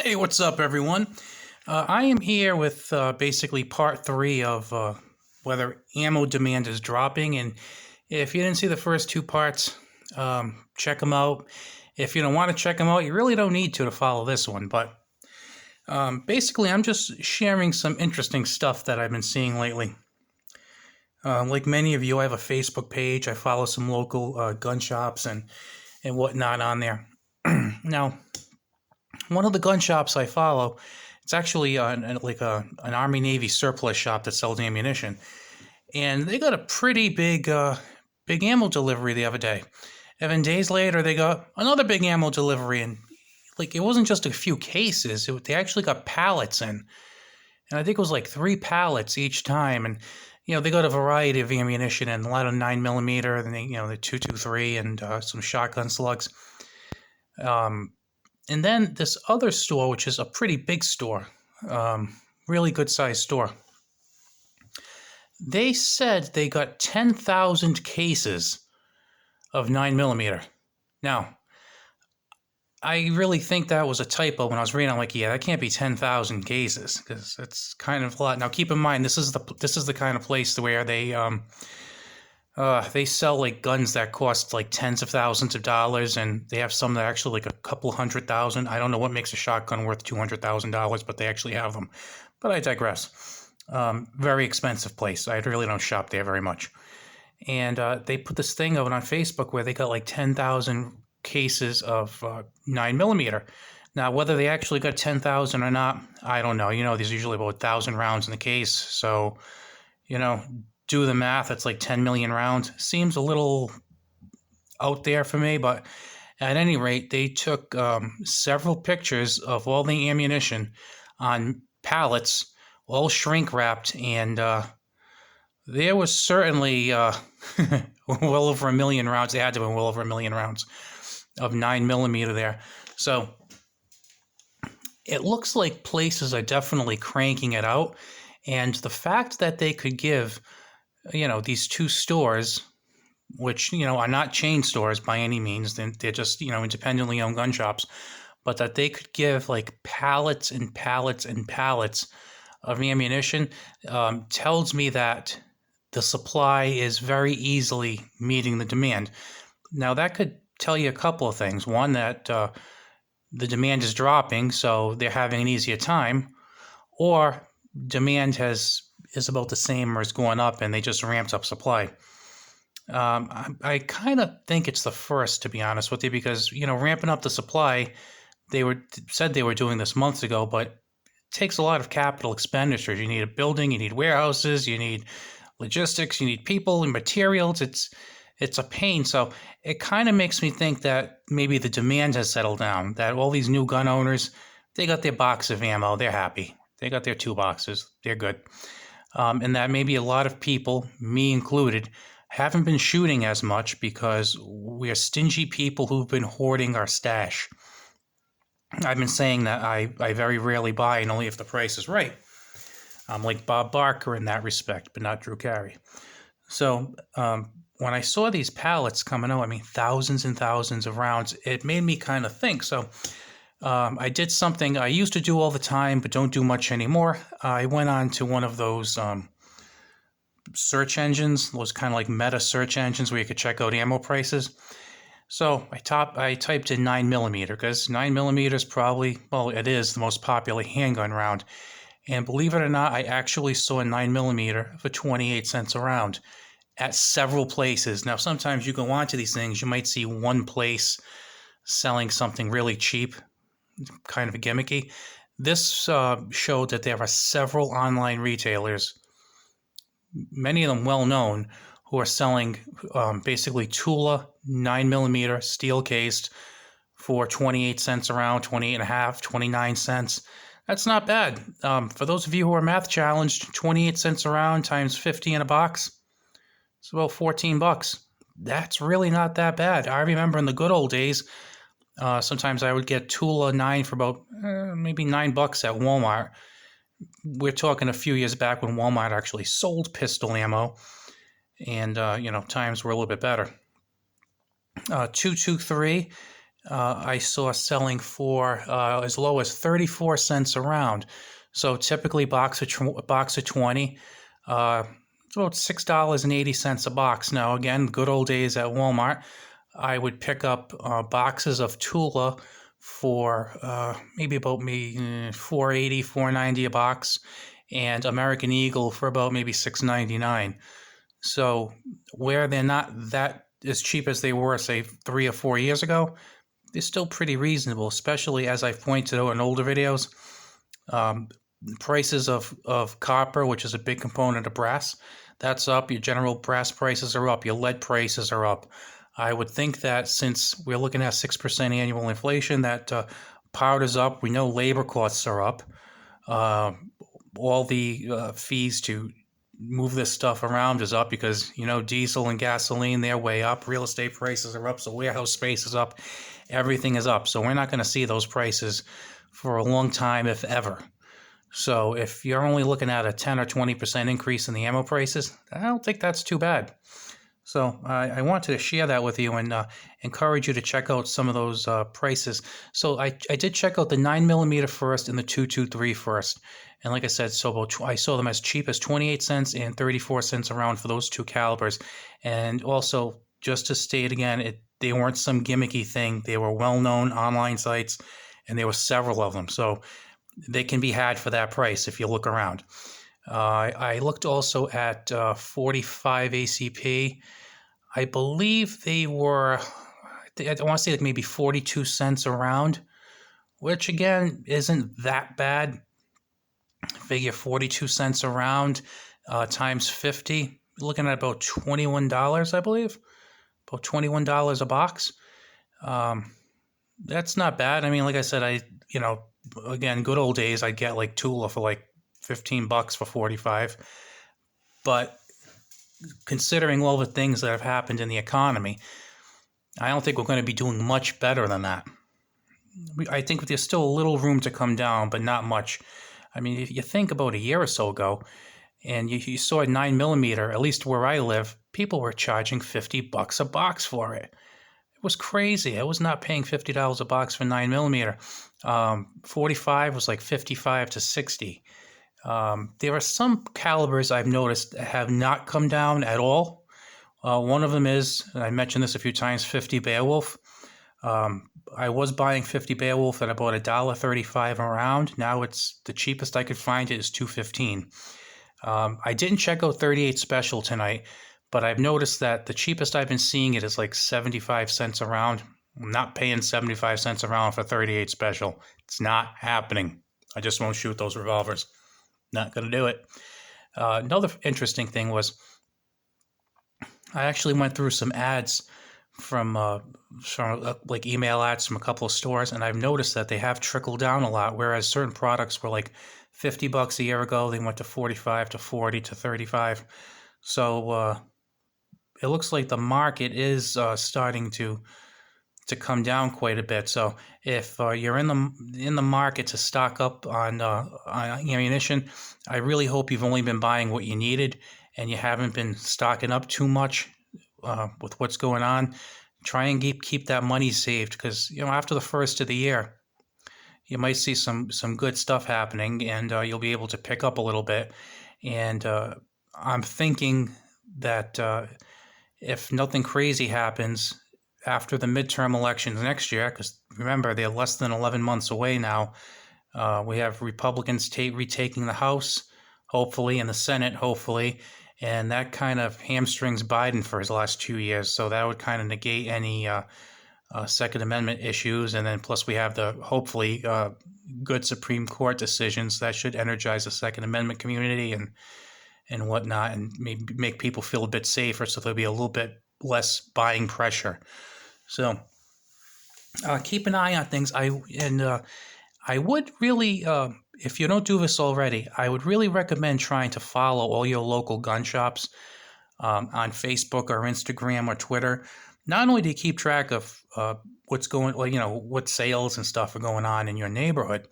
Hey, what's up, everyone? I am here with basically part three of whether ammo demand is dropping. And if you didn't see the first two parts, check them out. If you don't want to check them out, you really don't need to follow this one. But basically, I'm just sharing some interesting stuff that I've been seeing lately. Like many of you, I have a Facebook page. I follow some local gun shops and whatnot on there. Now, one of the gun shops I follow, it's actually an Army Navy surplus shop that sells ammunition, and they got a pretty big ammo delivery the other day. And then days later, they got another big ammo delivery, and like it wasn't just a few cases; they actually got pallets in, and I think it was like 3 pallets each time. And they got a variety of ammunition and a lot of 9mm, and the 223 and some shotgun slugs. And then this other store, which is a pretty big store, really good sized store, they said they got 10,000 cases of 9mm. Now, I really think that was a typo when I was reading. I'm like, yeah, that can't be 10,000 cases because it's kind of a lot. Now, keep in mind, this is the kind of place where they sell like guns that cost like tens of thousands of dollars, and they have some that are actually like a couple $100,000. I don't know what makes a shotgun worth $200,000, but they actually have them. But I digress. Very expensive place. I really don't shop there very much. And they put this thing out on Facebook where they got like 10,000 cases of 9mm. Now, whether they actually got 10,000 or not, I don't know. There's usually about 1,000 rounds in the case, so do the math. It's like 10 million rounds. Seems a little out there for me, but at any rate, they took several pictures of all the ammunition on pallets, all shrink wrapped, and there was certainly well over 1 million rounds. They had to have been well over 1 million rounds of 9mm there. So it looks like places are definitely cranking it out, and the fact that they could give these two stores, which, are not chain stores by any means, they're just, independently owned gun shops, but that they could give like pallets and pallets and pallets of ammunition tells me that the supply is very easily meeting the demand. Now, that could tell you a couple of things. One, that the demand is dropping, so they're having an easier time, or demand is about the same or is going up and they just ramped up supply. I kind of think it's the first, to be honest with you, because, ramping up the supply, said they were doing this months ago, but it takes a lot of capital expenditures. You need a building, you need warehouses, you need logistics, you need people and materials. It's a pain. So it kind of makes me think that maybe the demand has settled down, that all these new gun owners, they got their box of ammo, they're happy. They got their 2 boxes, they're good. And that maybe a lot of people, me included, haven't been shooting as much because we're stingy people who've been hoarding our stash. I've been saying that I very rarely buy, and only if the price is right. I'm like Bob Barker in that respect, but not Drew Carey. So when I saw these pallets coming out, thousands and thousands of rounds, it made me kind of think. So I did something I used to do all the time, but don't do much anymore. I went on to one of those search engines, those kind of like meta search engines where you could check out ammo prices. So I typed in 9mm because 9mm is probably, well, it is the most popular handgun round. And believe it or not, I actually saw a 9mm for 28 cents a round at several places. Now, sometimes you go onto these things, you might see one place selling something really cheap, kind of gimmicky. This showed that there are several online retailers, many of them well known, who are selling basically Tula 9mm steel cased for 28 cents a round, 28 and a half, 29 cents. That's not bad. For those of you who are math challenged, 28 cents a round times 50 in a box, it's about $14. That's really not that bad. I remember in the good old days, sometimes I would get Tula 9 for about maybe $9 at Walmart. We're talking a few years back when Walmart actually sold pistol ammo, and times were a little bit better. 223 I saw selling for as low as 34 cents a round. So typically, box of 20. It's about $6.80 a box. Now, again, good old days at Walmart. I would pick up boxes of Tula for maybe about $4.80, $4.90 a box, and American Eagle for about maybe $6.99. So where they're not that as cheap as they were, say, 3 or 4 years ago, they're still pretty reasonable, especially as I've pointed out in older videos. Um, Prices of copper, which is a big component of brass, that's up. Your general brass prices are up. Your lead prices are up. I would think that since we're looking at 6% annual inflation, that powder's up. We know labor costs are up. Uh, all the fees to move this stuff around is up because, diesel and gasoline, they're way up. Real estate prices are up, so warehouse space is up. Everything is up. So we're not going to see those prices for a long time, if ever. So if you're only looking at a 10 or 20% increase in the ammo prices, I don't think that's too bad. So I wanted to share that with you and encourage you to check out some of those prices. So I did check out the 9mm first and the 223 first. And like I said, so I saw them as cheap as 28 cents and 34 cents around for those two calibers. And also, just to state again, they weren't some gimmicky thing. They were well-known online sites, and there were several of them. So they can be had for that price if you look around. I looked also at 45 ACP. I believe they were, I want to say like maybe 42 cents a round, which again isn't that bad. Figure 42 cents a round times 50, looking at about $21, I believe. About $21 a box. That's not bad. I mean, like I said, again, good old days, I'd get like Tula for like $15 for 45. But considering all the things that have happened in the economy, I don't think we're going to be doing much better than that. I think there's still a little room to come down, but not much. I mean, if you think about a year or so ago, and you saw a 9mm, at least where I live, people were charging $50 a box for it. It was crazy. I was not paying $50 a box for 9mm. 45 was like 55 to 60. There are some calibers I've noticed have not come down at all. One of them is, and I mentioned this a few times, 50 Beowulf. I was buying 50 Beowulf at about $1.35 a round. Now it's the cheapest I could find it is $2.15. I didn't check out 38 Special tonight, but I've noticed that the cheapest I've been seeing it is like 75 cents a round. I'm not paying 75 cents a round for 38 Special. It's not happening. I just won't shoot those revolvers. Not going to do it. Another interesting thing was I actually went through some ads from like email ads from a couple of stores, and I've noticed that they have trickled down a lot, whereas certain products were like $50 a year ago, they went to 45 to 40 to 35. So it looks like the market is starting to come down quite a bit. So if you're in the market to stock up on ammunition, I really hope you've only been buying what you needed and you haven't been stocking up too much with what's going on. Try and keep that money saved, because after the first of the year, you might see some good stuff happening, and you'll be able to pick up a little bit. And I'm thinking that if nothing crazy happens after the midterm elections next year, because remember, they're less than 11 months away now. We have Republicans retaking the House, hopefully, and the Senate, hopefully, and that kind of hamstrings Biden for his last 2 years. So that would kind of negate any Second Amendment issues. And then plus we have the, hopefully, good Supreme Court decisions that should energize the Second Amendment community and whatnot, and maybe make people feel a bit safer, so there'll be a little bit less buying pressure. So keep an eye on things. I would really, if you don't do this already, I would really recommend trying to follow all your local gun shops on Facebook or Instagram or Twitter. Not only do you keep track of what's going, what sales and stuff are going on in your neighborhood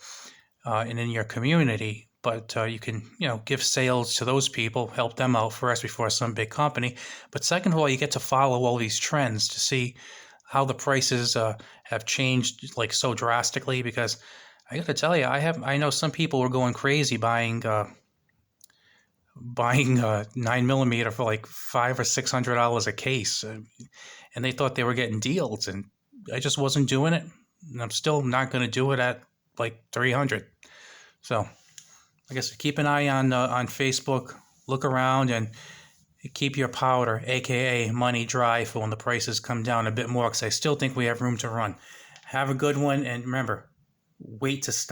and in your community, but you can, give sales to those people, help them out first before some big company. But second of all, you get to follow all these trends to see how the prices have changed like so drastically. Because I got to tell you, I know some people were going crazy buying 9 millimeter for like $500 or $600 a case, and they thought they were getting deals, and I just wasn't doing it, and I'm still not going to do it at like 300. So I guess keep an eye on Facebook, look around, and keep your powder, aka money, dry for when the prices come down a bit more, because I still think we have room to run. Have a good one, and remember, wait to stop.